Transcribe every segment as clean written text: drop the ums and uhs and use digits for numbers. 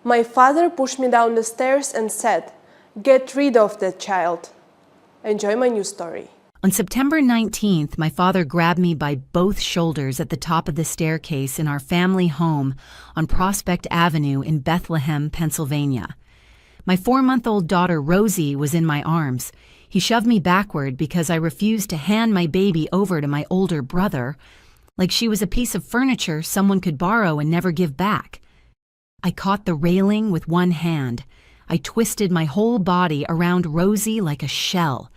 My father pushed me down the stairs and said, "Get rid of that child." Enjoy my new story. On September 19th, my father grabbed me by both shoulders at the top of the staircase in our family home on Prospect Avenue in Bethlehem, Pennsylvania. My 4-month-old daughter Rosie was in my arms. He shoved me backward because I refused to hand my baby over to my older brother, like she was a piece of furniture someone could borrow and never give back. I caught the railing with one hand. I twisted my whole body around Rosie like a shell,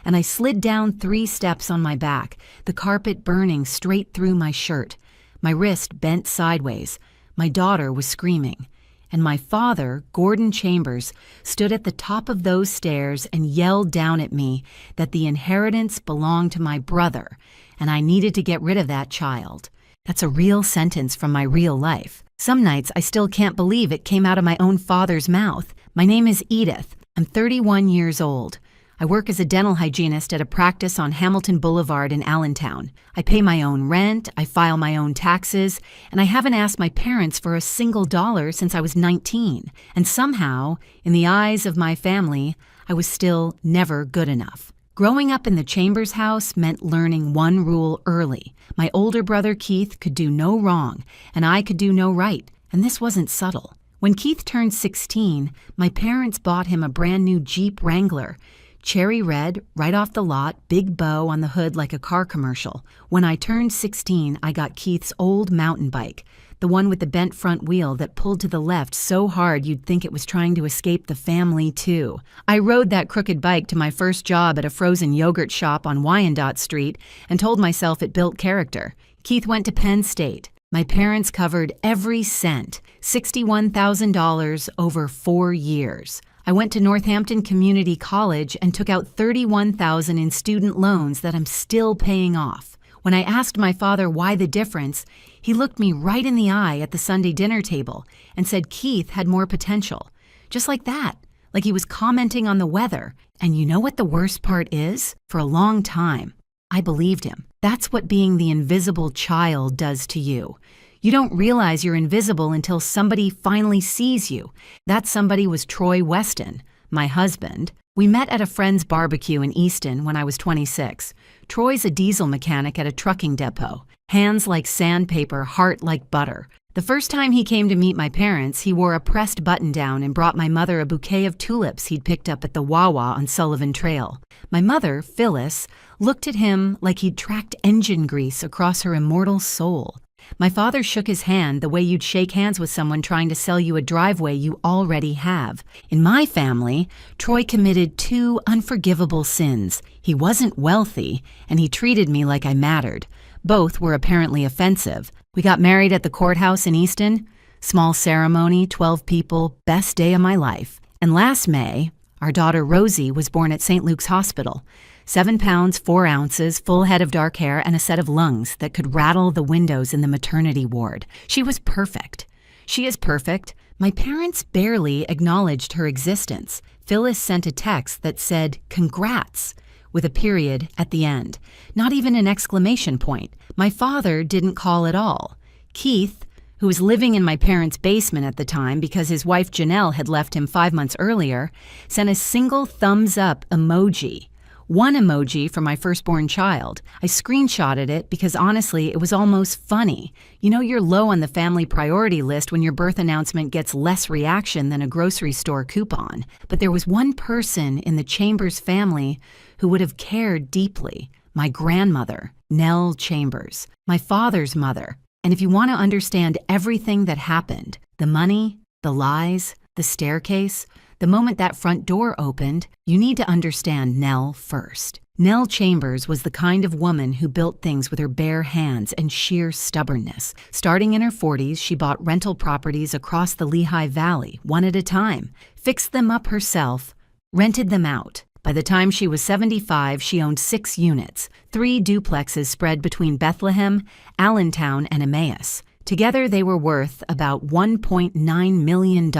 and I slid down 3 steps on my back, the carpet burning straight through my shirt. My wrist bent sideways. My daughter was screaming. And my father, Gordon Chambers, stood at the top of those stairs and yelled down at me that the inheritance belonged to my brother, and I needed to get rid of that child. That's a real sentence from my real life. Some nights I still can't believe it came out of my own father's mouth. My name is Edith. I'm 31 years old. I work as a dental hygienist at a practice on Hamilton Boulevard in Allentown. I pay my own rent, I file my own taxes, and I haven't asked my parents for a single dollar since I was 19. And somehow, in the eyes of my family, I was still never good enough. Growing up in the Chambers house meant learning one rule early. My older brother Keith could do no wrong, and I could do no right, and this wasn't subtle. When Keith turned 16, my parents bought him a brand new Jeep Wrangler. Cherry red, right off the lot, big bow on the hood like a car commercial. When I turned 16, I got Keith's old mountain bike, the one with the bent front wheel that pulled to the left so hard you'd think it was trying to escape the family, too. I rode that crooked bike to my first job at a frozen yogurt shop on Wyandotte Street and told myself it built character. Keith went to Penn State. My parents covered every cent, $61,000 over 4 years. I went to Northampton Community College and took out $31,000 in student loans that I'm still paying off. When I asked my father why the difference, he looked me right in the eye at the Sunday dinner table and said Keith had more potential. Just like that, like he was commenting on the weather. And you know what the worst part is? For a long time, I believed him. That's what being the invisible child does to you. You don't realize you're invisible until somebody finally sees you. That somebody was Troy Weston, my husband. We met at a friend's barbecue in Easton when I was 26. Troy's a diesel mechanic at a trucking depot. Hands like sandpaper, heart like butter. The first time he came to meet my parents, he wore a pressed button-down and brought my mother a bouquet of tulips he'd picked up at the Wawa on Sullivan Trail. My mother, Phyllis, looked at him like he'd tracked engine grease across her immortal soul. My father shook his hand the way you'd shake hands with someone trying to sell you a driveway you already have. In my family, Troy committed 2 unforgivable sins. He wasn't wealthy, and he treated me like I mattered. Both were apparently offensive. We got married at the courthouse in Easton. Small ceremony, 12 people, best day of my life. And last May, our daughter Rosie was born at St. Luke's Hospital. 7 pounds, 4 ounces, full head of dark hair, and a set of lungs that could rattle the windows in the maternity ward. She was perfect. She is perfect. My parents barely acknowledged her existence. Phyllis sent a text that said, "Congrats," with a period at the end. Not even an exclamation point. My father didn't call at all. Keith, who was living in my parents' basement at the time because his wife Janelle had left him 5 months earlier, sent a single thumbs-up emoji. One emoji for my firstborn child. I screenshotted it because honestly, it was almost funny. You know you're low on the family priority list when your birth announcement gets less reaction than a grocery store coupon. But there was one person in the Chambers family who would have cared deeply. My grandmother, Nell Chambers, my father's mother. And if you want to understand everything that happened, the money, the lies, the staircase, the moment that front door opened, you need to understand Nell first. Nell Chambers was the kind of woman who built things with her bare hands and sheer stubbornness. Starting in her 40s, she bought rental properties across the Lehigh Valley, one at a time, fixed them up herself, rented them out. By the time she was 75, she owned 6 units, 3 duplexes spread between Bethlehem, Allentown, and Emmaus. Together, they were worth about $1.9 million.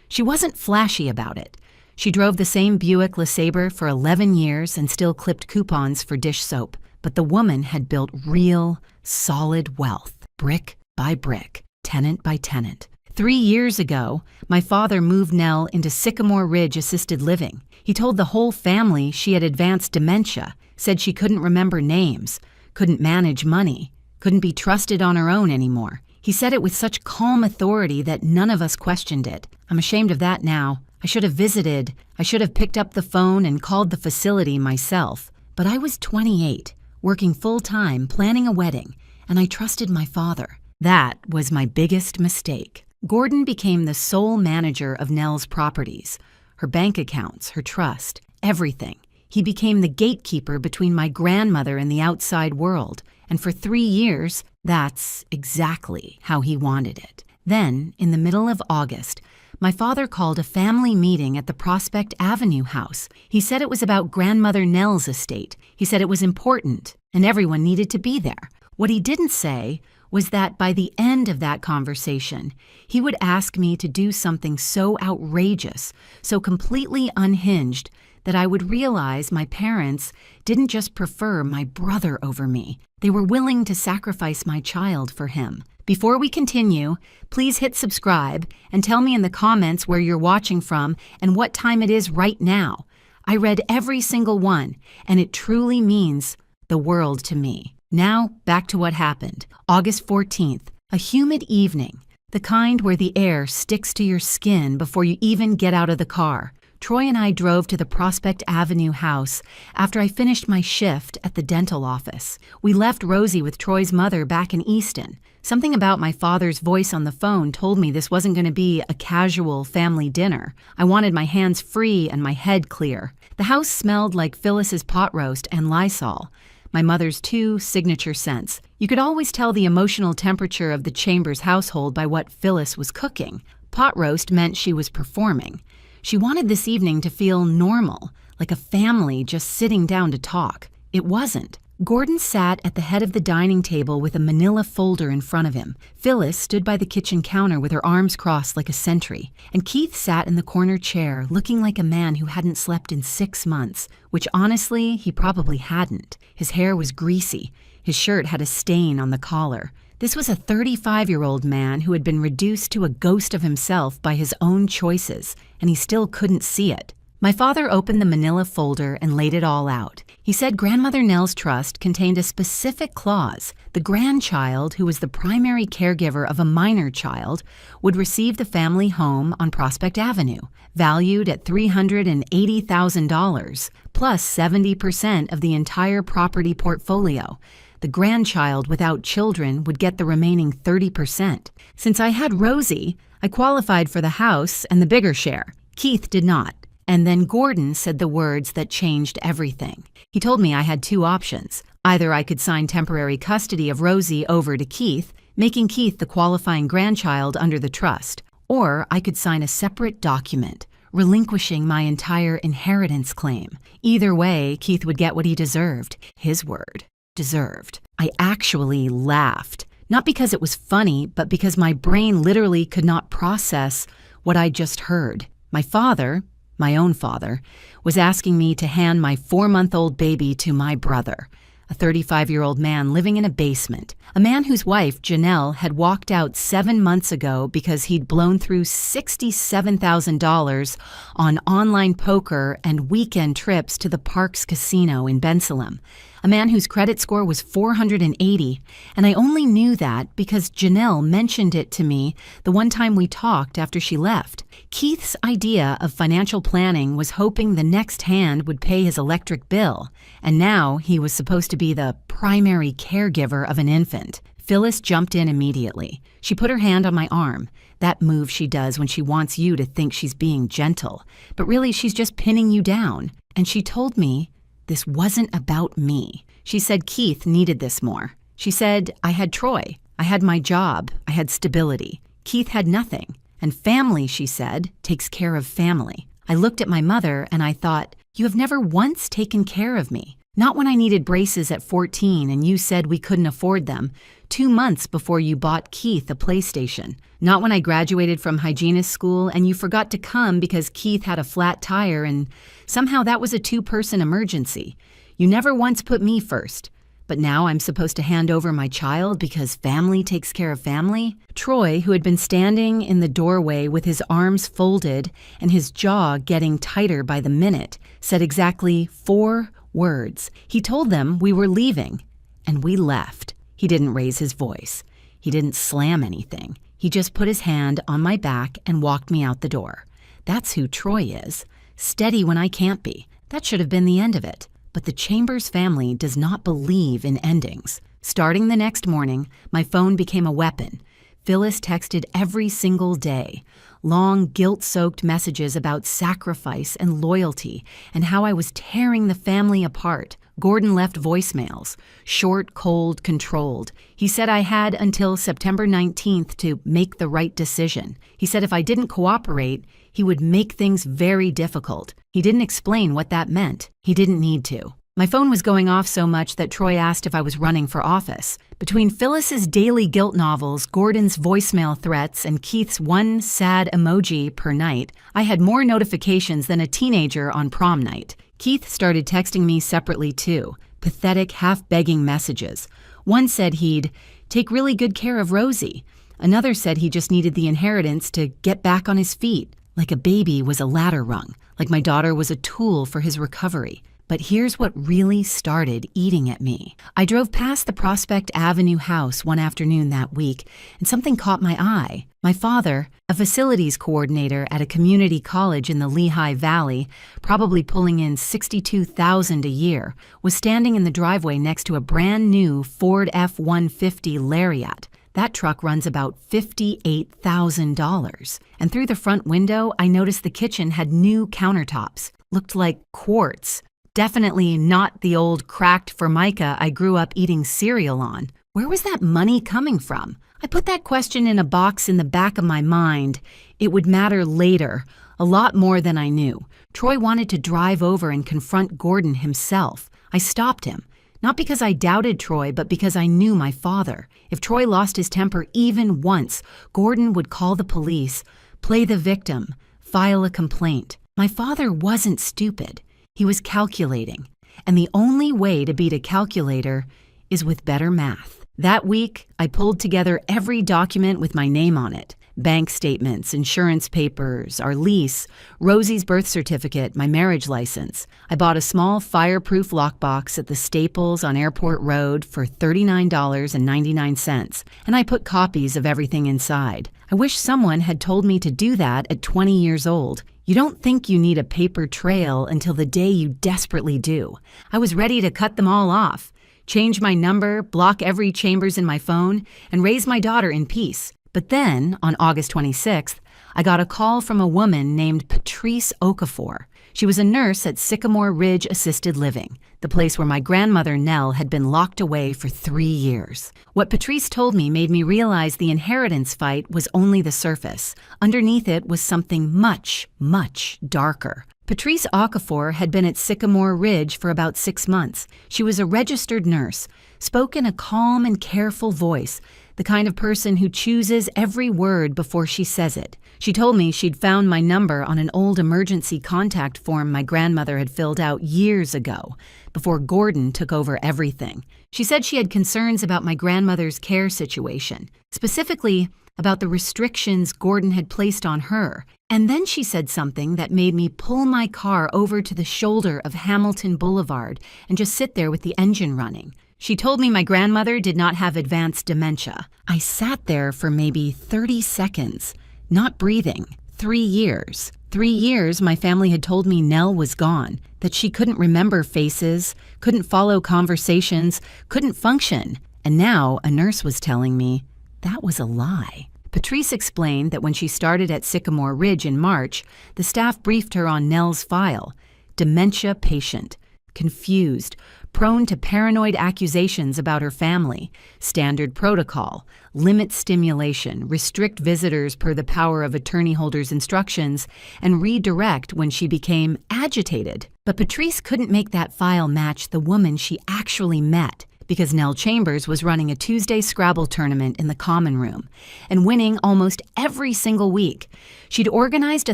She wasn't flashy about it. She drove the same Buick LeSabre for 11 years and still clipped coupons for dish soap. But the woman had built real, solid wealth, brick by brick, tenant by tenant. 3 years ago, my father moved Nell into Sycamore Ridge Assisted Living. He told the whole family she had advanced dementia, said she couldn't remember names, couldn't manage money, couldn't be trusted on her own anymore. He said it with such calm authority that none of us questioned it. I'm ashamed of that now. I should have visited. I should have picked up the phone and called the facility myself. But I was 28, working full-time, planning a wedding, and I trusted my father. That was my biggest mistake. Gordon became the sole manager of Nell's properties, her bank accounts, her trust, everything. He became the gatekeeper between my grandmother and the outside world, and for 3 years, that's exactly how he wanted it. Then, in the middle of August, my father called a family meeting at the Prospect Avenue house. He said it was about grandmother Nell's estate. He said it was important, and everyone needed to be there. What he didn't say was that by the end of that conversation, he would ask me to do something so outrageous, so completely unhinged, that I would realize my parents didn't just prefer my brother over me. They were willing to sacrifice my child for him. Before we continue, please hit subscribe and tell me in the comments where you're watching from and what time it is right now. I read every single one, and it truly means the world to me. Now, back to what happened. August 14th, a humid evening, the kind where the air sticks to your skin before you even get out of the car. Troy and I drove to the Prospect Avenue house after I finished my shift at the dental office. We left Rosie with Troy's mother back in Easton. Something about my father's voice on the phone told me this wasn't going to be a casual family dinner. I wanted my hands free and my head clear. The house smelled like Phyllis's pot roast and Lysol, my mother's 2 signature scents. You could always tell the emotional temperature of the Chambers household by what Phyllis was cooking. Pot roast meant she was performing. She wanted this evening to feel normal, like a family just sitting down to talk. It wasn't. Gordon sat at the head of the dining table with a manila folder in front of him. Phyllis stood by the kitchen counter with her arms crossed like a sentry. And Keith sat in the corner chair, looking like a man who hadn't slept in 6 months, which honestly, he probably hadn't. His hair was greasy. His shirt had a stain on the collar. This was a 35-year-old man who had been reduced to a ghost of himself by his own choices, and he still couldn't see it. My father opened the manila folder and laid it all out. He said Grandmother Nell's trust contained a specific clause. The grandchild, who was the primary caregiver of a minor child, would receive the family home on Prospect Avenue, valued at $380,000, plus 70% of the entire property portfolio. The grandchild without children would get the remaining 30%. Since I had Rosie, I qualified for the house and the bigger share. Keith did not. And then Gordon said the words that changed everything. He told me I had 2 options. Either I could sign temporary custody of Rosie over to Keith, making Keith the qualifying grandchild under the trust, or I could sign a separate document, relinquishing my entire inheritance claim. Either way, Keith would get what he deserved. His word. Deserved. I actually laughed. Not because it was funny, but because my brain literally could not process what I just heard. My father, my own father, was asking me to hand my 4-month-old baby to my brother, a 35-year-old man living in a basement, a man whose wife, Janelle, had walked out 7 months ago because he'd blown through $67,000 on online poker and weekend trips to the Parks Casino in Bensalem, a man whose credit score was 480, and I only knew that because Janelle mentioned it to me the one time we talked after she left. Keith's idea of financial planning was hoping the next hand would pay his electric bill, and now he was supposed to be the primary caregiver of an infant. Phyllis jumped in immediately. She put her hand on my arm, that move she does when she wants you to think she's being gentle, but really she's just pinning you down. And she told me this wasn't about me. She said Keith needed this more. She said I had Troy, I had my job, I had stability. Keith had nothing. And family, she said, takes care of family. I looked at my mother and I thought, you have never once taken care of me. Not when I needed braces at 14 and you said we couldn't afford them, 2 months before you bought Keith a PlayStation. Not when I graduated from hygienist school and you forgot to come because Keith had a flat tire and somehow that was a 2-person emergency. You never once put me first. But now I'm supposed to hand over my child because family takes care of family? Troy, who had been standing in the doorway with his arms folded and his jaw getting tighter by the minute, said exactly 4 words. He told them we were leaving, and we left. He didn't raise his voice. He didn't slam anything. He just put his hand on my back and walked me out the door. That's who Troy is. Steady when I can't be. That should have been the end of it. But the Chambers family does not believe in endings. Starting the next morning, my phone became a weapon. Phyllis texted every single day. Long, guilt-soaked messages about sacrifice and loyalty and how I was tearing the family apart. Gordon left voicemails, short, cold, controlled. He said I had until September 19th to make the right decision. He said if I didn't cooperate, he would make things very difficult. He didn't explain what that meant. He didn't need to. My phone was going off so much that Troy asked if I was running for office. Between Phyllis's daily guilt novels, Gordon's voicemail threats, and Keith's one sad emoji per night, I had more notifications than a teenager on prom night. Keith started texting me separately too, pathetic, half-begging messages. One said he'd take really good care of Rosie. Another said he just needed the inheritance to get back on his feet, like a baby was a ladder rung, like my daughter was a tool for his recovery. But here's what really started eating at me. I drove past the Prospect Avenue house one afternoon that week, and something caught my eye. My father, a facilities coordinator at a community college in the Lehigh Valley, probably pulling in $62,000 a year, was standing in the driveway next to a brand new Ford F-150 Lariat. That truck runs about $58,000. And through the front window, I noticed the kitchen had new countertops. Looked like quartz. Definitely not the old cracked Formica I grew up eating cereal on. Where was that money coming from? I put that question in a box in the back of my mind. It would matter later, a lot more than I knew. Troy wanted to drive over and confront Gordon himself. I stopped him. Not because I doubted Troy, but because I knew my father. If Troy lost his temper even once, Gordon would call the police, play the victim, file a complaint. My father wasn't stupid. He was calculating. And the only way to beat a calculator is with better math. That week, I pulled together every document with my name on it. Bank statements, insurance papers, our lease, Rosie's birth certificate, my marriage license. I bought a small fireproof lockbox at the Staples on Airport Road for $39.99, and I put copies of everything inside. I wish someone had told me to do that at 20 years old. You don't think you need a paper trail until the day you desperately do. I was ready to cut them all off, change my number, block every Chambers in my phone, and raise my daughter in peace. But then, on August 26th, I got a call from a woman named Patrice Okafor. She was a nurse at Sycamore Ridge Assisted Living, the place where my grandmother Nell had been locked away for 3 years. What Patrice told me made me realize the inheritance fight was only the surface. Underneath it was something much, much darker. Patrice Okafor had been at Sycamore Ridge for about 6 months. She was a registered nurse, spoke in a calm and careful voice, the kind of person who chooses every word before she says it. She told me she'd found my number on an old emergency contact form my grandmother had filled out years ago, before Gordon took over everything. She said she had concerns about my grandmother's care situation, specifically about the restrictions Gordon had placed on her. And then she said something that made me pull my car over to the shoulder of Hamilton Boulevard and just sit there with the engine running. She told me my grandmother did not have advanced dementia. I sat there for maybe 30 seconds, not breathing. 3 years. 3 years my family had told me Nell was gone, that she couldn't remember faces, couldn't follow conversations, couldn't function. And now a nurse was telling me that was a lie. Patrice explained that when she started at Sycamore Ridge in March, the staff briefed her on Nell's file. Dementia patient. Confused, prone to paranoid accusations about her family, standard protocol, limit stimulation, restrict visitors per the power of attorney holder's instructions, and redirect when she became agitated. But Patrice couldn't make that file match the woman she actually met. because Nell Chambers was running a Tuesday Scrabble tournament in the common room and winning almost every single week. She'd organized a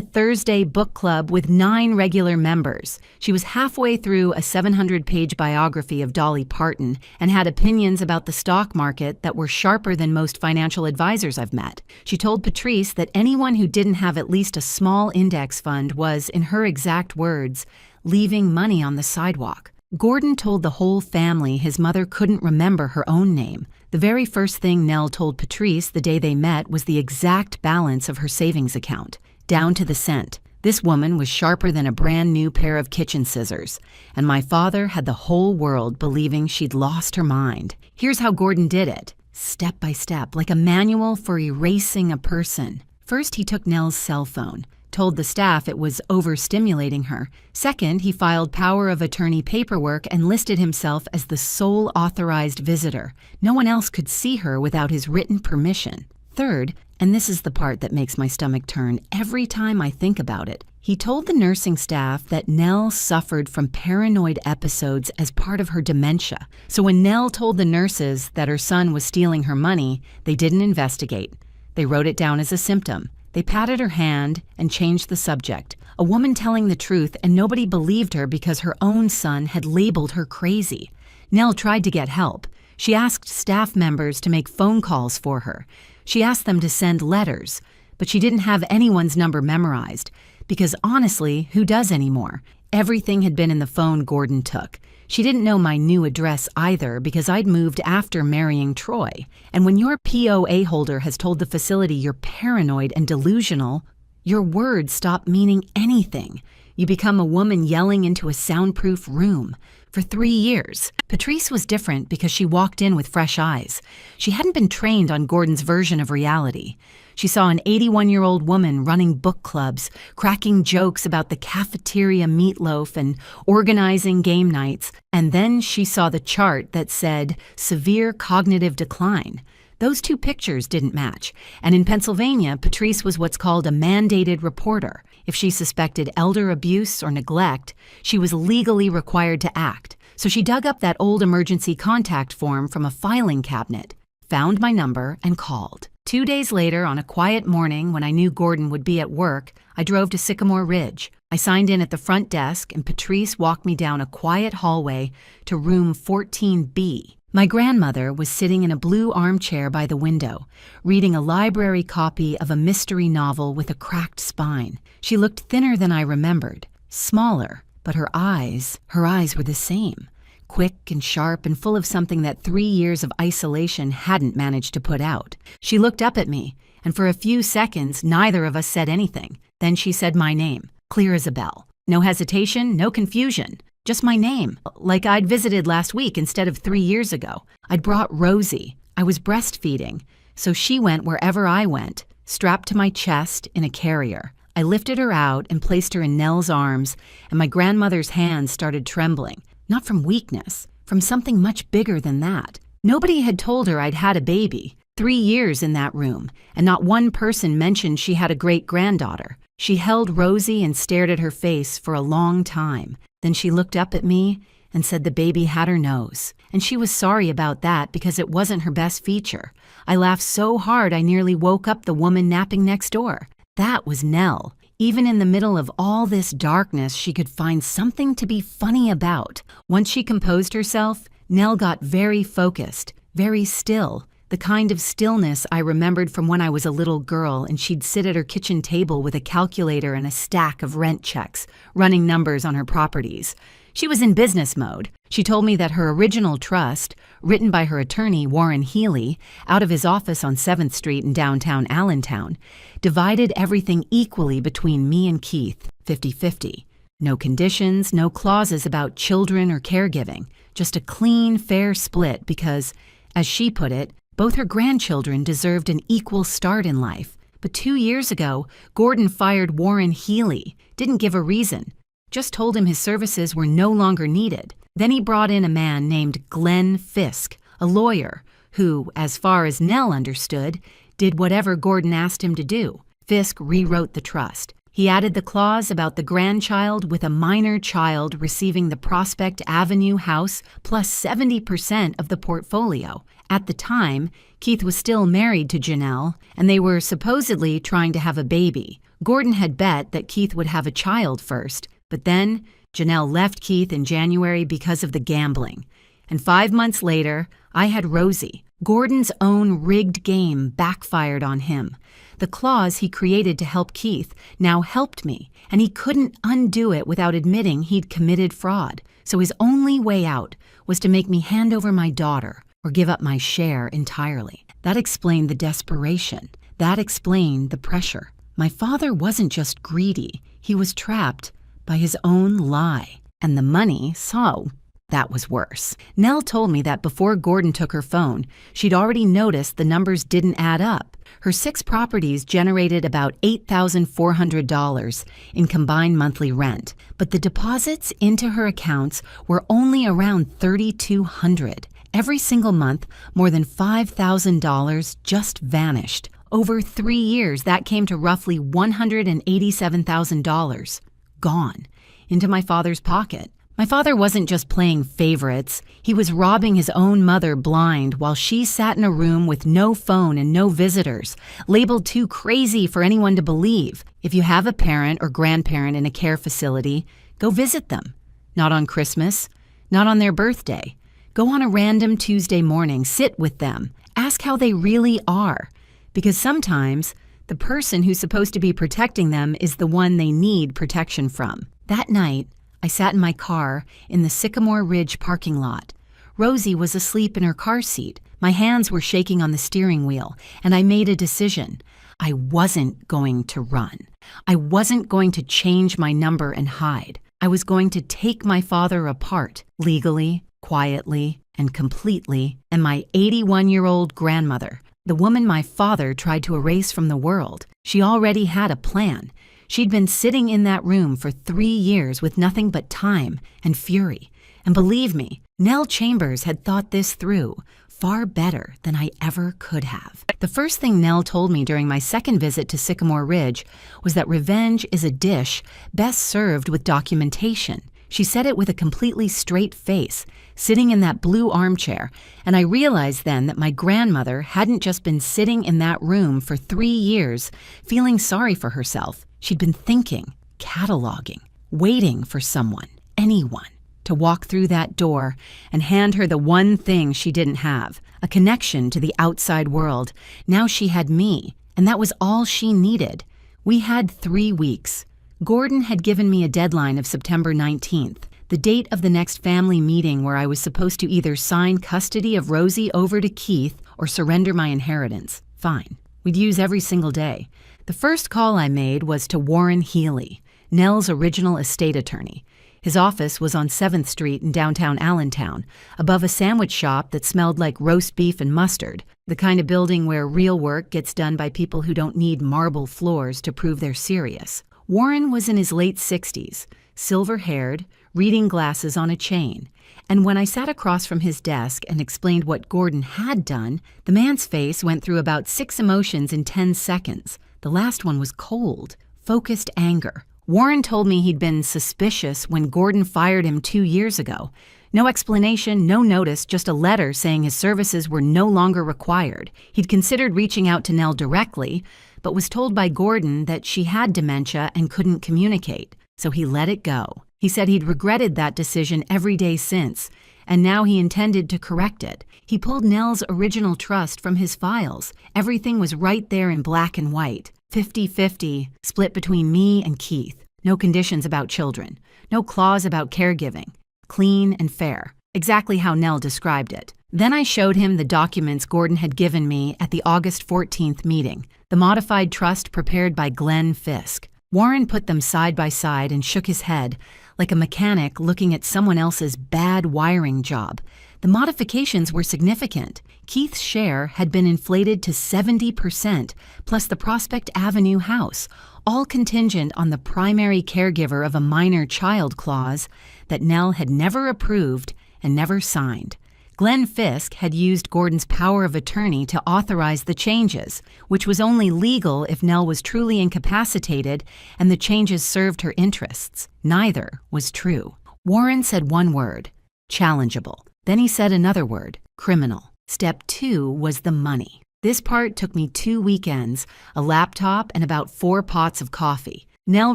Thursday book club with 9 regular members. She was halfway through a 700-page biography of Dolly Parton and had opinions about the stock market that were sharper than most financial advisors I've met. She told Patrice that anyone who didn't have at least a small index fund was, in her exact words, leaving money on the sidewalk. Gordon told the whole family his mother couldn't remember her own name. The very first thing Nell told Patrice the day they met was the exact balance of her savings account, down to the cent. This woman was sharper than a brand new pair of kitchen scissors, and my father had the whole world believing she'd lost her mind. Here's how Gordon did it, step by step, like a manual for erasing a person. First, he took Nell's cell phone, told the staff it was overstimulating her. Second, he filed power of attorney paperwork and listed himself as the sole authorized visitor. No one else could see her without his written permission. Third, and this is the part that makes my stomach turn every time I think about it, he told the nursing staff that Nell suffered from paranoid episodes as part of her dementia. So when Nell told the nurses that her son was stealing her money, they didn't investigate. They wrote it down as a symptom. They patted her hand and changed the subject. A woman telling the truth, and nobody believed her because her own son had labeled her crazy. Nell tried to get help. She asked staff members to make phone calls for her. She asked them to send letters, but she didn't have anyone's number memorized, because honestly, who does anymore? Everything had been in the phone Gordon took. She didn't know my new address either because I'd moved after marrying Troy. And when your POA holder has told the facility you're paranoid and delusional, your words stop meaning anything. You become a woman yelling into a soundproof room. For 3 years, Patrice was different because she walked in with fresh eyes. She hadn't been trained on Gordon's version of reality. She saw an 81-year-old woman running book clubs, cracking jokes about the cafeteria meatloaf and organizing game nights, and then she saw the chart that said severe cognitive decline. Those 2 pictures didn't match, and in Pennsylvania, Patrice was what's called a mandated reporter. If she suspected elder abuse or neglect, she was legally required to act. So she dug up that old emergency contact form from a filing cabinet, found my number, and called. 2 days later, on a quiet morning when I knew Gordon would be at work, I drove to Sycamore Ridge. I signed in at the front desk, and Patrice walked me down a quiet hallway to room 14B. My grandmother was sitting in a blue armchair by the window, reading a library copy of a mystery novel with a cracked spine. She looked thinner than I remembered, smaller, but her eyes were the same. Quick and sharp and full of something that 3 years of isolation hadn't managed to put out. She looked up at me, and for a few seconds, neither of us said anything. Then she said my name, clear as a bell. No hesitation, no confusion. Just my name, like I'd visited last week instead of 3 years ago. I'd brought Rosie. I was breastfeeding, so she went wherever I went, strapped to my chest in a carrier. I lifted her out and placed her in Nell's arms, and my grandmother's hands started trembling. Not from weakness, from something much bigger than that. Nobody had told her I'd had a baby. 3 years in that room, and not one person mentioned she had a great-granddaughter. She held Rosie and stared at her face for a long time. Then she looked up at me and said the baby had her nose. And she was sorry about that because it wasn't her best feature. I laughed so hard I nearly woke up the woman napping next door. That was Nell. Even in the middle of all this darkness, she could find something to be funny about. Once she composed herself, Nell got very focused, very still. The kind of stillness I remembered from when I was a little girl and she'd sit at her kitchen table with a calculator and a stack of rent checks, running numbers on her properties. She was in business mode. She told me that her original trust, written by her attorney, Warren Healy, out of his office on 7th Street in downtown Allentown, divided everything equally between me and Keith, 50-50. No conditions, no clauses about children or caregiving, just a clean, fair split because, as she put it, both her grandchildren deserved an equal start in life. But 2 years ago, Gordon fired Warren Healy, didn't give a reason, just told him his services were no longer needed. Then he brought in a man named Glenn Fisk, a lawyer, who, as far as Nell understood, did whatever Gordon asked him to do. Fisk rewrote the trust. He added the clause about the grandchild with a minor child receiving the Prospect Avenue house plus 70% of the portfolio. At the time, Keith was still married to Janelle, and they were supposedly trying to have a baby. Gordon had bet that Keith would have a child first, but then Janelle left Keith in January because of the gambling. And 5 months later, I had Rosie. Gordon's own rigged game backfired on him. The clause he created to help Keith now helped me, and he couldn't undo it without admitting he'd committed fraud. So his only way out was to make me hand over my daughter or give up my share entirely. That explained the desperation. That explained the pressure. My father wasn't just greedy. He was trapped by his own lie. And the money, so that was worse. Nell told me that before Gordon took her phone, she'd already noticed the numbers didn't add up. Her 6 properties generated about $8,400 in combined monthly rent, but the deposits into her accounts were only around $3,200. Every single month, more than $5,000 just vanished. Over 3 years, that came to roughly $187,000. Gone. Into my father's pocket. My father wasn't just playing favorites. He was robbing his own mother blind while she sat in a room with no phone and no visitors, labeled too crazy for anyone to believe. If you have a parent or grandparent in a care facility, go visit them. Not on Christmas, not on their birthday. Go on a random Tuesday morning, sit with them, ask how they really are. Because sometimes the person who's supposed to be protecting them is the one they need protection from. That night, I sat in my car in the Sycamore Ridge parking lot. Rosie was asleep in her car seat. My hands were shaking on the steering wheel, and I made a decision. I wasn't going to run. I wasn't going to change my number and hide. I was going to take my father apart, legally, quietly, and completely, and my 81-year-old grandmother, the woman my father tried to erase from the world. She already had a plan. She'd been sitting in that room for 3 years with nothing but time and fury. And believe me, Nell Chambers had thought this through far better than I ever could have. The first thing Nell told me during my second visit to Sycamore Ridge was that revenge is a dish best served with documentation. She said it with a completely straight face, sitting in that blue armchair, and I realized then that my grandmother hadn't just been sitting in that room for 3 years, feeling sorry for herself. She'd been thinking, cataloging, waiting for someone, anyone, to walk through that door and hand her the one thing she didn't have, a connection to the outside world. Now she had me, and that was all she needed. We had 3 weeks. Gordon had given me a deadline of September 19th, the date of the next family meeting where I was supposed to either sign custody of Rosie over to Keith or surrender my inheritance. Fine. We'd use every single day. The first call I made was to Warren Healy, Nell's original estate attorney. His office was on 7th Street in downtown Allentown, above a sandwich shop that smelled like roast beef and mustard, the kind of building where real work gets done by people who don't need marble floors to prove they're serious. Warren was in his late 60s, silver-haired, reading glasses on a chain, and when I sat across from his desk and explained what Gordon had done, the man's face went through about 6 emotions in 10 seconds. The last one was cold, focused anger. Warren told me he'd been suspicious when Gordon fired him 2 years ago. No explanation, no notice, just a letter saying his services were no longer required. He'd considered reaching out to Nell directly, but was told by Gordon that she had dementia and couldn't communicate, so he let it go. He said he'd regretted that decision every day since, and now he intended to correct it. He pulled Nell's original trust from his files. Everything was right there in black and white, 50-50, split between me and Keith. No conditions about children, no clause about caregiving. Clean and fair, exactly how Nell described it. Then I showed him the documents Gordon had given me at the August 14th meeting, the modified trust prepared by Glenn Fisk. Warren put them side by side and shook his head, like a mechanic looking at someone else's bad wiring job. The modifications were significant. Keith's share had been inflated to 70%, plus the Prospect Avenue house, all contingent on the primary caregiver of a minor child clause that Nell had never approved and never signed. Glenn Fisk had used Gordon's power of attorney to authorize the changes, which was only legal if Nell was truly incapacitated and the changes served her interests. Neither was true. Warren said one word, challengeable. Then he said another word, criminal. Step 2 was the money. This part took me 2 weekends, a laptop, and about 4 pots of coffee. Nell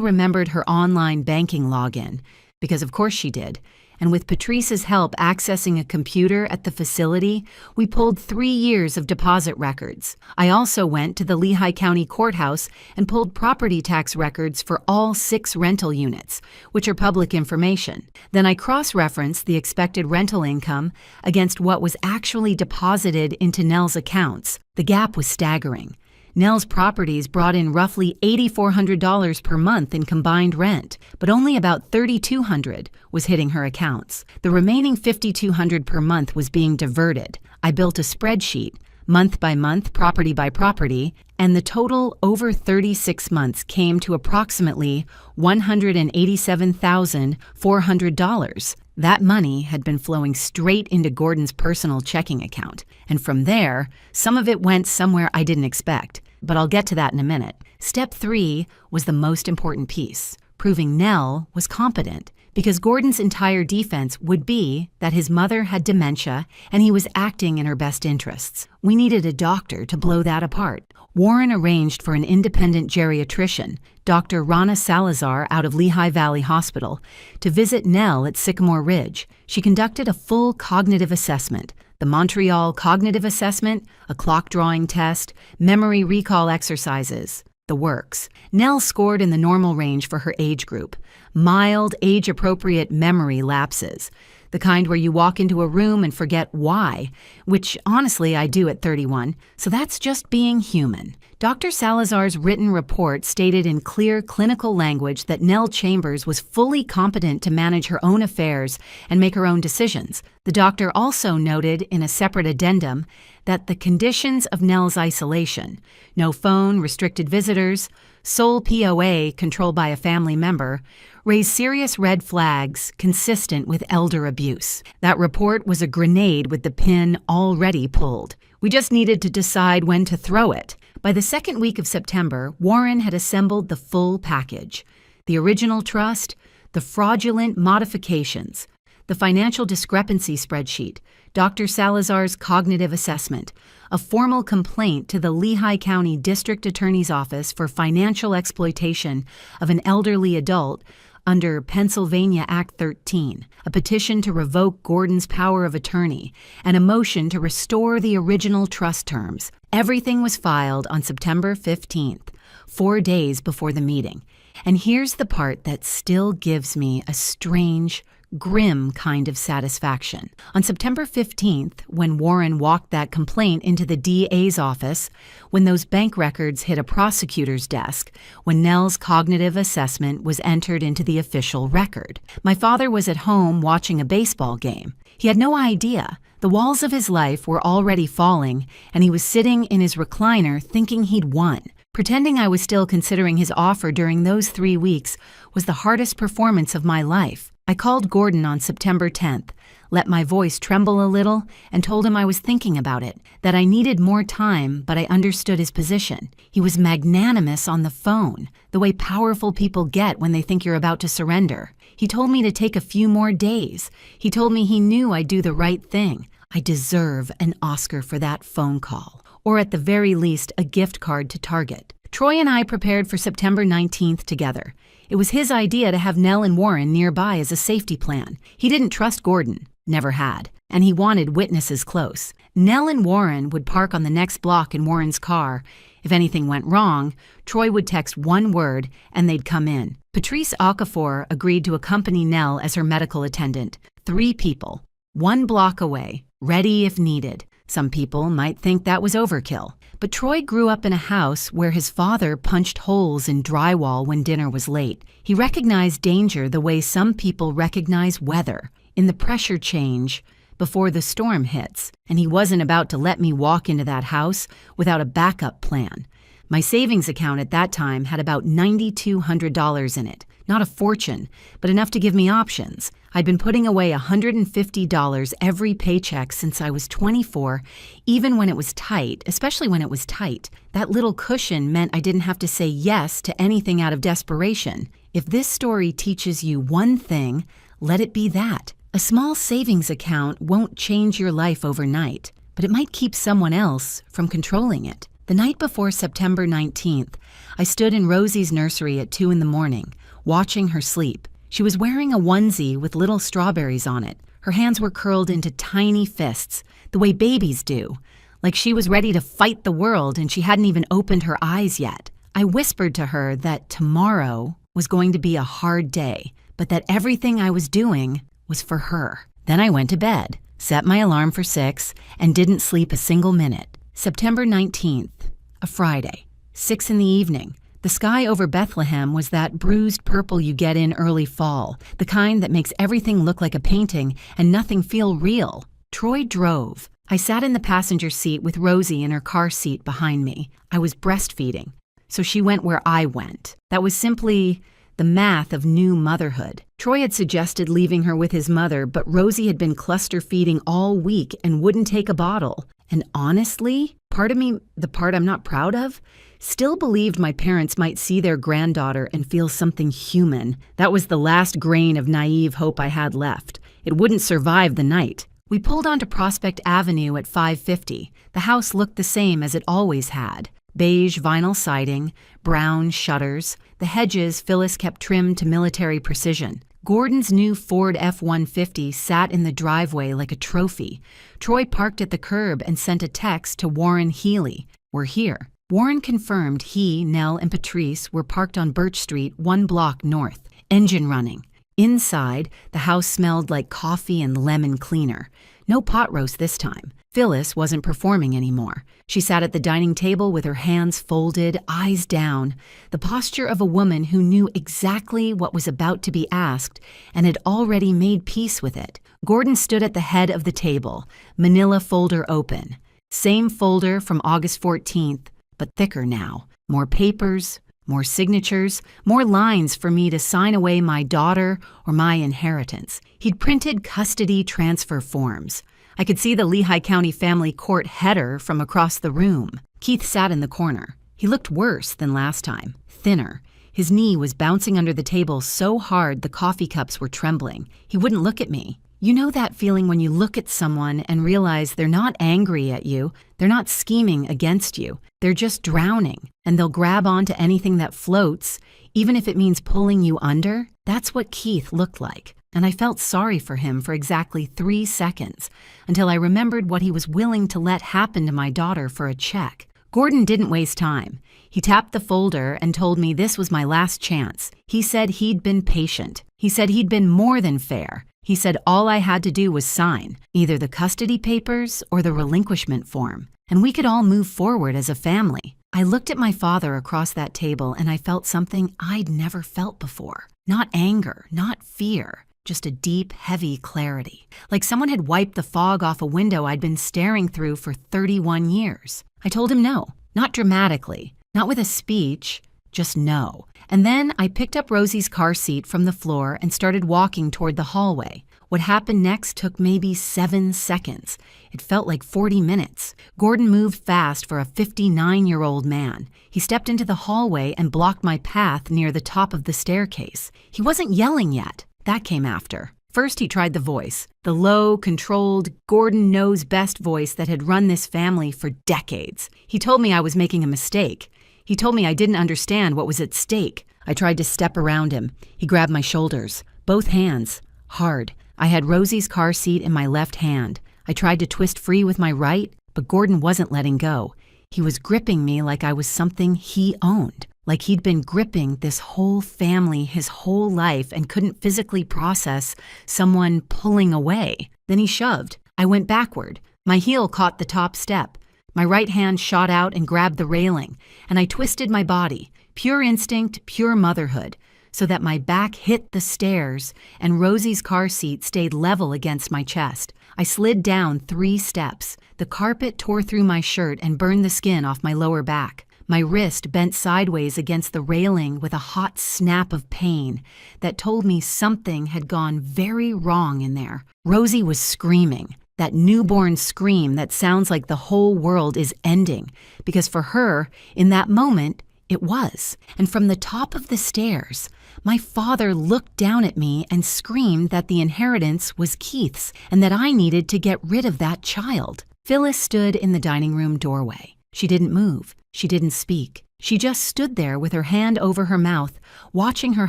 remembered her online banking login, because of course she did, and with Patrice's help accessing a computer at the facility, we pulled 3 years of deposit records. I also went to the Lehigh County Courthouse and pulled property tax records for all 6 rental units, which are public information. Then I cross-referenced the expected rental income against what was actually deposited into Nell's accounts. The gap was staggering. Nell's properties brought in roughly $8,400 per month in combined rent, but only about $3,200 was hitting her accounts. The remaining $5,200 per month was being diverted. I built a spreadsheet, month by month, property by property, and the total over 36 months came to approximately $187,400. That money had been flowing straight into Gordon's personal checking account, and from there, some of it went somewhere I didn't expect, but I'll get to that in a minute. Step 3 was the most important piece, proving Nell was competent, because Gordon's entire defense would be that his mother had dementia and he was acting in her best interests. We needed a doctor to blow that apart. Warren arranged for an independent geriatrician, Dr. Rana Salazar out of Lehigh Valley Hospital, to visit Nell at Sycamore Ridge. She conducted a full cognitive assessment, the Montreal Cognitive Assessment, a clock drawing test, memory recall exercises, the works. Nell scored in the normal range for her age group, mild, age-appropriate memory lapses, the kind where you walk into a room and forget why, which honestly I do at 31, so that's just being human. Dr. Salazar's written report stated in clear clinical language that Nell Chambers was fully competent to manage her own affairs and make her own decisions. The doctor also noted in a separate addendum that the conditions of Nell's isolation, no phone, restricted visitors, sole POA controlled by a family member, raised serious red flags consistent with elder abuse. That report was a grenade with the pin already pulled. We just needed to decide when to throw it. By the second week of September, Warren had assembled the full package: the original trust, the fraudulent modifications, the financial discrepancy spreadsheet, Dr. Salazar's cognitive assessment, a formal complaint to the Lehigh County District Attorney's Office for financial exploitation of an elderly adult under Pennsylvania Act 13, a petition to revoke Gordon's power of attorney, and a motion to restore the original trust terms. Everything was filed on September 15th, 4 days before the meeting. And here's the part that still gives me a strange, grim kind of satisfaction. On September 15th, when Warren walked that complaint into the DA's office, when those bank records hit a prosecutor's desk, when Nell's cognitive assessment was entered into the official record, my father was at home watching a baseball game. He had no idea. The walls of his life were already falling, and he was sitting in his recliner thinking he'd won. Pretending I was still considering his offer during those 3 weeks was the hardest performance of my life. I called Gordon on September 10th, let my voice tremble a little, and told him I was thinking about it, that I needed more time, but I understood his position. He was magnanimous on the phone, the way powerful people get when they think you're about to surrender. He told me to take a few more days. He told me he knew I'd do the right thing. I deserve an Oscar for that phone call, or at the very least, a gift card to Target. Troy and I prepared for September 19th together. It was his idea to have Nell and Warren nearby as a safety plan. He didn't trust Gordon, never had, and he wanted witnesses close. Nell and Warren would park on the next block in Warren's car. If anything went wrong, Troy would text one word and they'd come in. Patrice Okafor agreed to accompany Nell as her medical attendant. 3 people, 1 block away, ready if needed. Some people might think that was overkill, but Troy grew up in a house where his father punched holes in drywall when dinner was late. He recognized danger the way some people recognize weather, in the pressure change before the storm hits, and he wasn't about to let me walk into that house without a backup plan. My savings account at that time had about $9,200 in it. Not a fortune, but enough to give me options. I'd been putting away $150 every paycheck since I was 24, even when it was tight, especially when it was tight. That little cushion meant I didn't have to say yes to anything out of desperation. If this story teaches you one thing, let it be that. A small savings account won't change your life overnight, but it might keep someone else from controlling it. The night before September 19th, I stood in Rosie's nursery at 2 a.m, watching her sleep. She was wearing a onesie with little strawberries on it. Her hands were curled into tiny fists, the way babies do, like she was ready to fight the world and she hadn't even opened her eyes yet. I whispered to her that tomorrow was going to be a hard day, but that everything I was doing was for her. Then I went to bed, set my alarm for 6, and didn't sleep a single minute. September 19th, a Friday, 6 p.m. The sky over Bethlehem was that bruised purple you get in early fall, the kind that makes everything look like a painting and nothing feel real. Troy drove. I sat in the passenger seat with Rosie in her car seat behind me. I was breastfeeding, so she went where I went. That was simply the math of new motherhood. Troy had suggested leaving her with his mother, but Rosie had been cluster feeding all week and wouldn't take a bottle. And honestly, part of me, the part I'm not proud of, still believed my parents might see their granddaughter and feel something human. That was the last grain of naive hope I had left. It wouldn't survive the night. We pulled onto Prospect Avenue at 5:50. The house looked the same as it always had. Beige vinyl siding, brown shutters. The hedges Phyllis kept trimmed to military precision. Gordon's new Ford F-150 sat in the driveway like a trophy. Troy parked at the curb and sent a text to Warren Healy. "We're here." Warren confirmed he, Nell, and Patrice were parked on Birch Street 1 block north, engine running. Inside, the house smelled like coffee and lemon cleaner. No pot roast this time. Phyllis wasn't performing anymore. She sat at the dining table with her hands folded, eyes down, the posture of a woman who knew exactly what was about to be asked and had already made peace with it. Gordon stood at the head of the table, manila folder open. Same folder from August 14th, but thicker now. More papers, more signatures, more lines for me to sign away my daughter or my inheritance. He'd printed custody transfer forms. I could see the Lehigh County Family Court header from across the room. Keith sat in the corner. He looked worse than last time, thinner. His knee was bouncing under the table so hard the coffee cups were trembling. He wouldn't look at me. You know that feeling when you look at someone and realize they're not angry at you, they're not scheming against you, they're just drowning, and they'll grab onto anything that floats, even if it means pulling you under? That's what Keith looked like, and I felt sorry for him for exactly 3 seconds, until I remembered what he was willing to let happen to my daughter for a check. Gordon didn't waste time. He tapped the folder and told me this was my last chance. He said he'd been patient. He said he'd been more than fair. He said all I had to do was sign, either the custody papers or the relinquishment form, and we could all move forward as a family. I looked at my father across that table and I felt something I'd never felt before. Not anger, not fear, just a deep, heavy clarity. Like someone had wiped the fog off a window I'd been staring through for 31 years. I told him no, not dramatically, not with a speech, just no. And then I picked up Rosie's car seat from the floor and started walking toward the hallway. What happened next took maybe 7 seconds. It felt like 40 minutes. Gordon moved fast for a 59-year-old man. He stepped into the hallway and blocked my path near the top of the staircase. He wasn't yelling yet. That came after. First, he tried the voice, the low, controlled, Gordon knows best voice that had run this family for decades. He told me I was making a mistake. He told me I didn't understand what was at stake. I tried to step around him. He grabbed my shoulders, both hands, hard. I had Rosie's car seat in my left hand. I tried to twist free with my right, but Gordon wasn't letting go. He was gripping me like I was something he owned, like he'd been gripping this whole family his whole life and couldn't physically process someone pulling away. Then he shoved. I went backward. My heel caught the top step. My right hand shot out and grabbed the railing, and I twisted my body, pure instinct, pure motherhood, so that my back hit the stairs and Rosie's car seat stayed level against my chest. I slid down 3 steps. The carpet tore through my shirt and burned the skin off my lower back. My wrist bent sideways against the railing with a hot snap of pain that told me something had gone very wrong in there. Rosie was screaming, that newborn scream that sounds like the whole world is ending, because for her, in that moment, it was. And from the top of the stairs, my father looked down at me and screamed that the inheritance was Keith's and that I needed to get rid of that child. Phyllis stood in the dining room doorway. She didn't move. She didn't speak. She just stood there with her hand over her mouth, watching her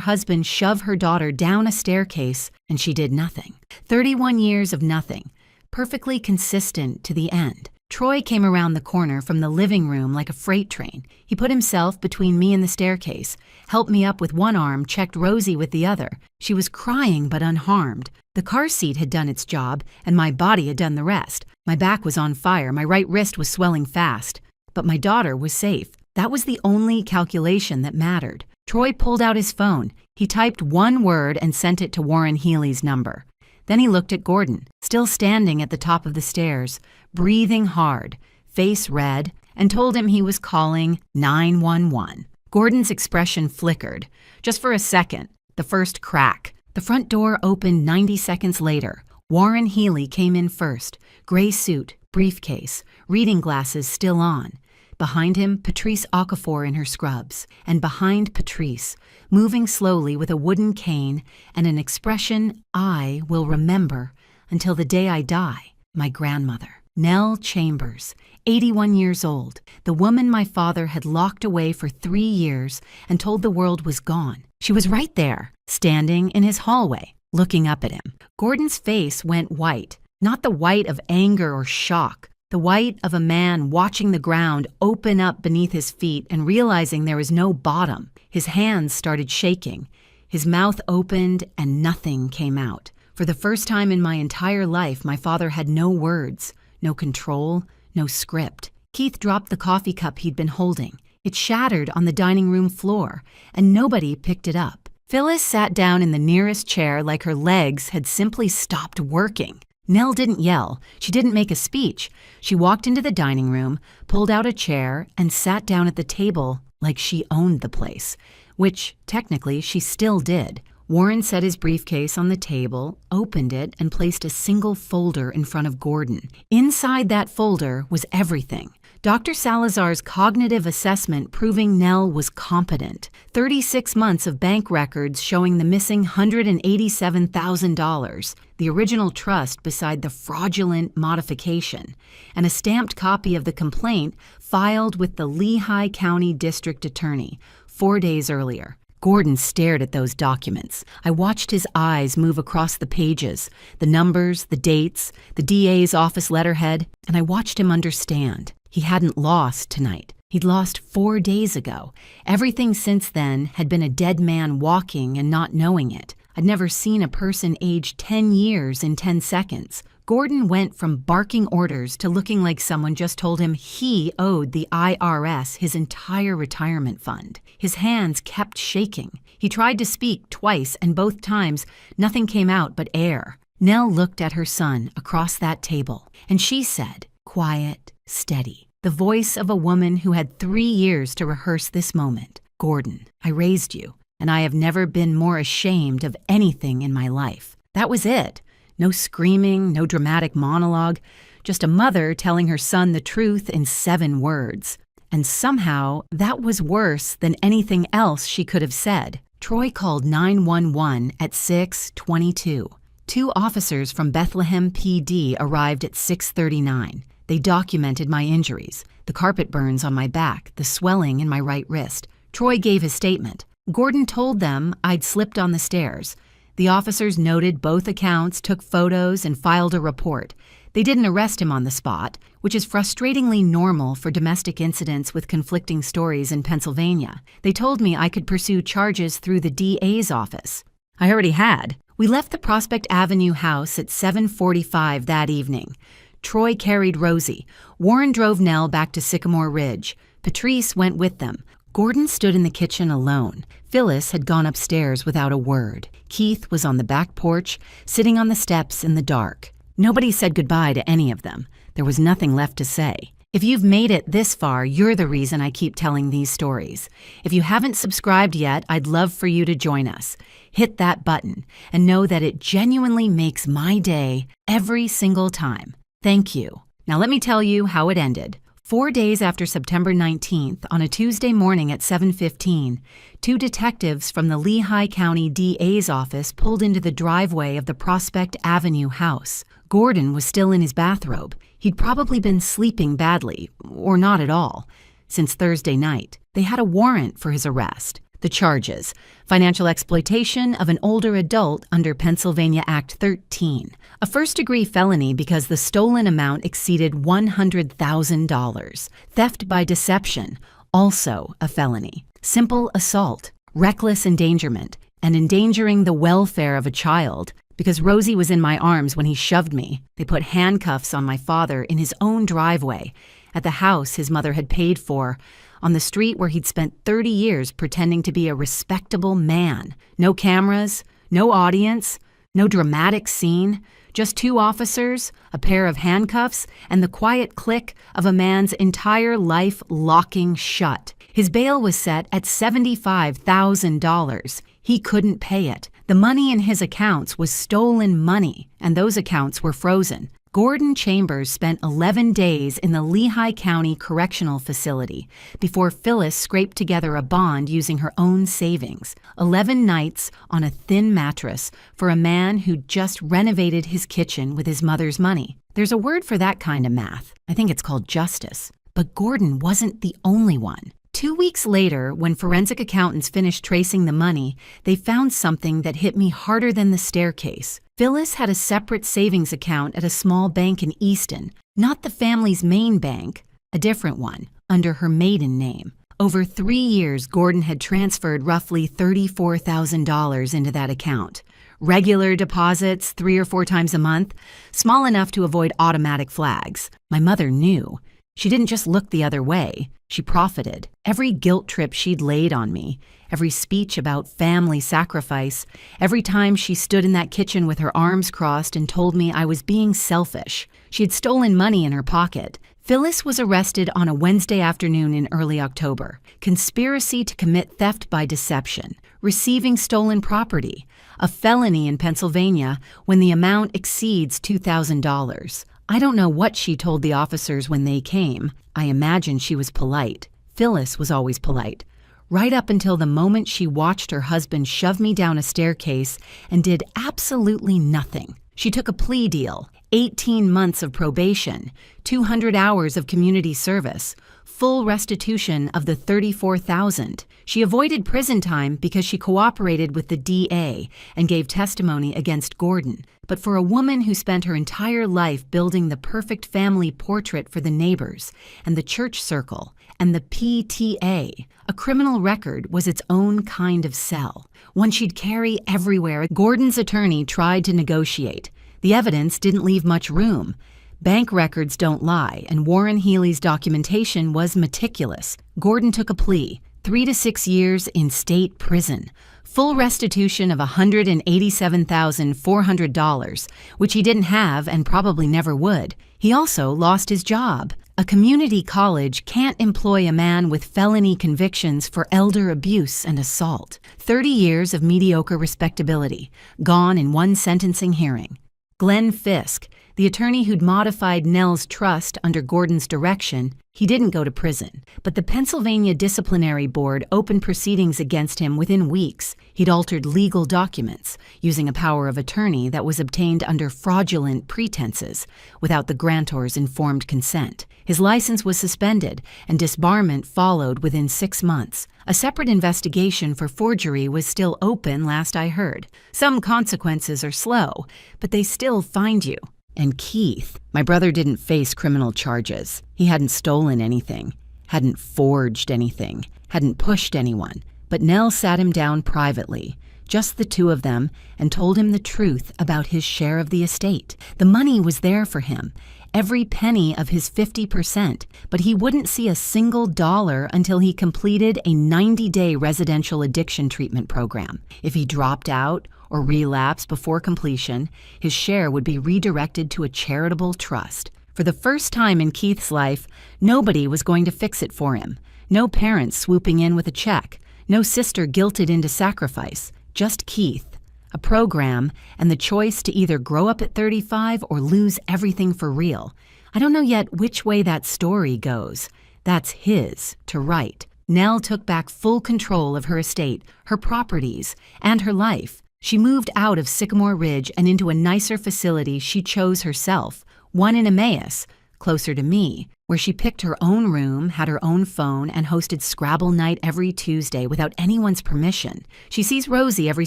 husband shove her daughter down a staircase, and she did nothing. 31 years of nothing, perfectly consistent to the end. Troy came around the corner from the living room like a freight train. He put himself between me and the staircase, helped me up with one arm, checked Rosie with the other. She was crying but unharmed. The car seat had done its job, and my body had done the rest. My back was on fire, my right wrist was swelling fast. But my daughter was safe. That was the only calculation that mattered. Troy pulled out his phone. He typed one word and sent it to Warren Healy's number. Then he looked at Gordon, still standing at the top of the stairs, breathing hard, face red, and told him he was calling 911. Gordon's expression flickered. Just for a second, the first crack. The front door opened 90 seconds later. Warren Healy came in first, gray suit, briefcase, reading glasses still on. Behind him, Patrice Okafor in her scrubs, and behind Patrice, moving slowly with a wooden cane and an expression I will remember until the day I die, my grandmother. Nell Chambers, 81 years old, the woman my father had locked away for 3 years and told the world was gone. She was right there, standing in his hallway, looking up at him. Gordon's face went white, not the white of anger or shock, the white of a man watching the ground open up beneath his feet and realizing there was no bottom. His hands started shaking. His mouth opened and nothing came out. For the first time in my entire life, my father had no words, no control, no script. Keith dropped the coffee cup he'd been holding. It shattered on the dining room floor, and nobody picked it up. Phyllis sat down in the nearest chair like her legs had simply stopped working. Nell didn't yell. She didn't make a speech. She walked into the dining room, pulled out a chair, and sat down at the table like she owned the place, which, technically, she still did. Warren set his briefcase on the table, opened it, and placed a single folder in front of Gordon. Inside that folder was everything. Dr. Salazar's cognitive assessment proving Nell was competent, 36 months of bank records showing the missing $187,000, the original trust beside the fraudulent modification, and a stamped copy of the complaint filed with the Lehigh County District Attorney 4 days earlier. Gordon stared at those documents. I watched his eyes move across the pages, the numbers, the dates, the DA's office letterhead, and I watched him understand. He hadn't lost tonight. He'd lost 4 days ago. Everything since then had been a dead man walking and not knowing it. I'd never seen a person age 10 years in 10 seconds. Gordon went from barking orders to looking like someone just told him he owed the IRS his entire retirement fund. His hands kept shaking. He tried to speak twice, and both times nothing came out but air. Nell looked at her son across that table, and she said, quiet, steady, the voice of a woman who had 3 years to rehearse this moment. Gordon, I raised you, and I have never been more ashamed of anything in my life. That was it. No screaming, no dramatic monologue, just a mother telling her son the truth in 7 words. And somehow, that was worse than anything else she could have said. Troy called 911 at 6:22. 2 officers from Bethlehem PD arrived at 6:39. They documented my injuries, the carpet burns on my back, the swelling in my right wrist. Troy gave his statement. Gordon told them I'd slipped on the stairs. The officers noted both accounts, took photos, and filed a report. They didn't arrest him on the spot, which is frustratingly normal for domestic incidents with conflicting stories in Pennsylvania. They told me I could pursue charges through the DA's office. I already had. We left the Prospect Avenue house at 7:45 that evening. Troy carried Rosie. Warren drove Nell back to Sycamore Ridge. Patrice went with them. Gordon stood in the kitchen alone. Phyllis had gone upstairs without a word. Keith was on the back porch, sitting on the steps in the dark. Nobody said goodbye to any of them. There was nothing left to say. If you've made it this far, you're the reason I keep telling these stories. If you haven't subscribed yet, I'd love for you to join us. Hit that button and know that it genuinely makes my day every single time. Thank you. Now let me tell you how it ended. 4 days after September 19th, on a Tuesday morning at 7:15, 2 detectives from the Lehigh County DA's office pulled into the driveway of the Prospect Avenue house. Gordon was still in his bathrobe. He'd probably been sleeping badly, or not at all, since Thursday night. They had a warrant for his arrest. The charges: financial exploitation of an older adult under Pennsylvania Act 13, a first-degree felony because the stolen amount exceeded $100,000, theft by deception, also a felony, simple assault, reckless endangerment, and endangering the welfare of a child. Because Rosie was in my arms when he shoved me, they put handcuffs on my father in his own driveway, at the house his mother had paid for, on the street where he'd spent 30 years pretending to be a respectable man. No cameras, no audience, no dramatic scene, just 2 officers, a pair of handcuffs, and the quiet click of a man's entire life locking shut. His bail was set at $75,000. He couldn't pay it. The money in his accounts was stolen money, and those accounts were frozen. Gordon Chambers spent 11 days in the Lehigh County Correctional Facility before Phyllis scraped together a bond using her own savings. 11 nights on a thin mattress for a man who'd just renovated his kitchen with his mother's money. There's a word for that kind of math. I think it's called justice. But Gordon wasn't the only one. 2 weeks later, when forensic accountants finished tracing the money, they found something that hit me harder than the staircase. Phyllis had a separate savings account at a small bank in Easton, not the family's main bank, a different one, under her maiden name. Over 3 years, Gordon had transferred roughly $34,000 into that account. Regular deposits 3 or 4 times a month, small enough to avoid automatic flags. My mother knew. She didn't just look the other way. She profited. Every guilt trip she'd laid on me, every speech about family sacrifice, every time she stood in that kitchen with her arms crossed and told me I was being selfish. She had stolen money in her pocket. Phyllis was arrested on a Wednesday afternoon in early October. Conspiracy to commit theft by deception, receiving stolen property, a felony in Pennsylvania when the amount exceeds $2,000. I don't know what she told the officers when they came. I imagine she was polite. Phyllis was always polite, right up until the moment she watched her husband shove me down a staircase and did absolutely nothing. She took a plea deal, 18 months of probation, 200 hours of community service, full restitution of the $34,000. She avoided prison time because she cooperated with the DA and gave testimony against Gordon. But for a woman who spent her entire life building the perfect family portrait for the neighbors and the church circle and the PTA, a criminal record was its own kind of cell, one she'd carry everywhere. Gordon's attorney tried to negotiate. The evidence didn't leave much room. Bank records don't lie, and Warren Healy's documentation was meticulous. Gordon took a plea, 3 to 6 years in state prison, full restitution of $187,400, which he didn't have and probably never would. He also lost his job. A community college can't employ a man with felony convictions for elder abuse and assault. 30 years of mediocre respectability, gone in one sentencing hearing. Glenn Fisk, the attorney who'd modified Nell's trust under Gordon's direction, he didn't go to prison. But the Pennsylvania Disciplinary Board opened proceedings against him within weeks. He'd altered legal documents, using a power of attorney that was obtained under fraudulent pretenses, without the grantor's informed consent. His license was suspended, and disbarment followed within 6 months. A separate investigation for forgery was still open last I heard. Some consequences are slow, but they still find you. And Keith, my brother, didn't face criminal charges. He hadn't stolen anything, hadn't forged anything, hadn't pushed anyone. But Nell sat him down privately, just the 2 of them, and told him the truth about his share of the estate. The money was there for him, every penny of his 50%, but he wouldn't see a single dollar until he completed a 90-day residential addiction treatment program. If he dropped out or relapsed before completion, his share would be redirected to a charitable trust. For the first time in Keith's life, nobody was going to fix it for him. No parents swooping in with a check. No sister guilted into sacrifice. Just Keith, a program, and the choice to either grow up at 35 or lose everything for real. I don't know yet which way that story goes. That's his to write. Nell took back full control of her estate, her properties, and her life. She moved out of Sycamore Ridge and into a nicer facility she chose herself, one in Emmaus, closer to me, where she picked her own room, had her own phone, and hosted Scrabble night every Tuesday without anyone's permission. She sees Rosie every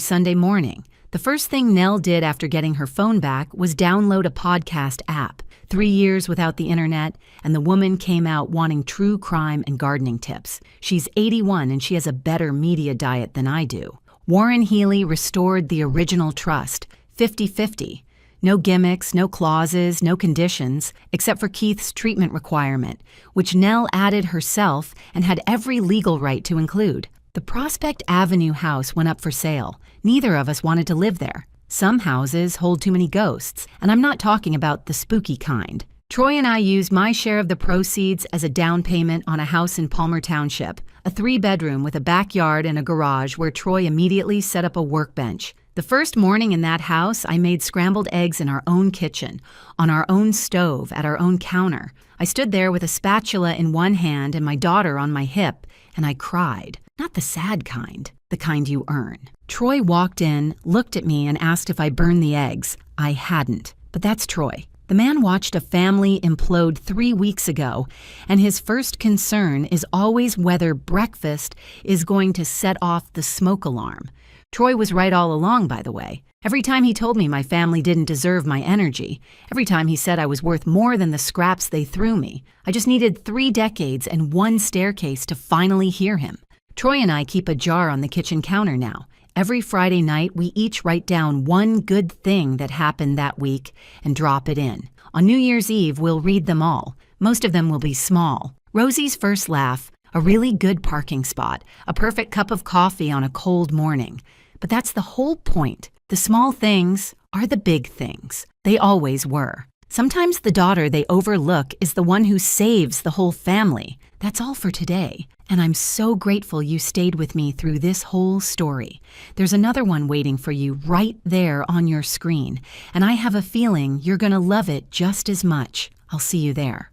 Sunday morning. The first thing Nell did after getting her phone back was download a podcast app. 3 years without the internet, and the woman came out wanting true crime and gardening tips. She's 81 and she has a better media diet than I do. Warren Healy restored the original trust, 50-50. No gimmicks, no clauses, no conditions, except for Keith's treatment requirement, which Nell added herself and had every legal right to include. The Prospect Avenue house went up for sale. Neither of us wanted to live there. Some houses hold too many ghosts, and I'm not talking about the spooky kind. Troy and I used my share of the proceeds as a down payment on a house in Palmer Township, a 3-bedroom with a backyard and a garage where Troy immediately set up a workbench. The first morning in that house, I made scrambled eggs in our own kitchen, on our own stove, at our own counter. I stood there with a spatula in one hand and my daughter on my hip, and I cried. Not the sad kind, the kind you earn. Troy walked in, looked at me, and asked if I burned the eggs. I hadn't. But that's Troy. The man watched a family implode 3 weeks ago, and his first concern is always whether breakfast is going to set off the smoke alarm. Troy was right all along, by the way. Every time he told me my family didn't deserve my energy, every time he said I was worth more than the scraps they threw me, I just needed 3 decades and 1 staircase to finally hear him. Troy and I keep a jar on the kitchen counter now. Every Friday night, we each write down one good thing that happened that week and drop it in. On New Year's Eve, we'll read them all. Most of them will be small. Rosie's first laugh, a really good parking spot, a perfect cup of coffee on a cold morning. But that's the whole point. The small things are the big things. They always were. Sometimes the daughter they overlook is the one who saves the whole family. That's all for today. And I'm so grateful you stayed with me through this whole story. There's another one waiting for you right there on your screen. And I have a feeling you're going to love it just as much. I'll see you there.